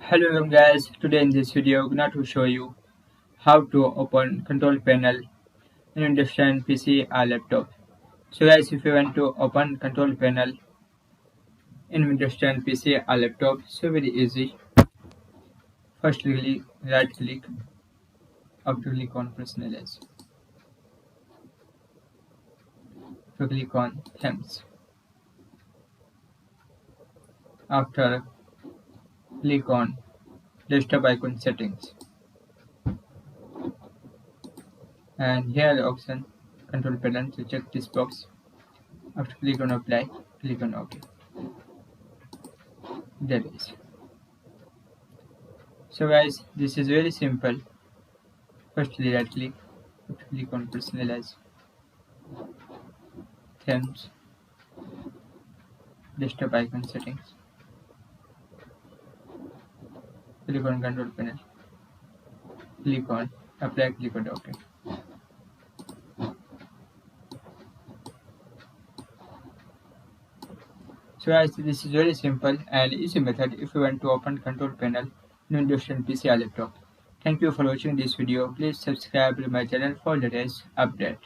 Hello everyone guys, today in this video I'm going to show you how to open control panel in Windows 10 PC or laptop. So guys, if you want to open control panel in Windows 10 PC or laptop, so very easy. First right click, after click on personalize, after click on themes, after click on desktop icon settings, and here the option control panel, so check this box. After click on apply, click on OK. There it is. So guys, this is very simple. Firstly right click, click on personalize, themes, desktop icon settings, click on control panel, click on apply, click on OK. So guys, this is very simple and easy method if you want to open control panel in Windows 10 PC or laptop. Thank you for watching this video. Please subscribe to my channel for latest update.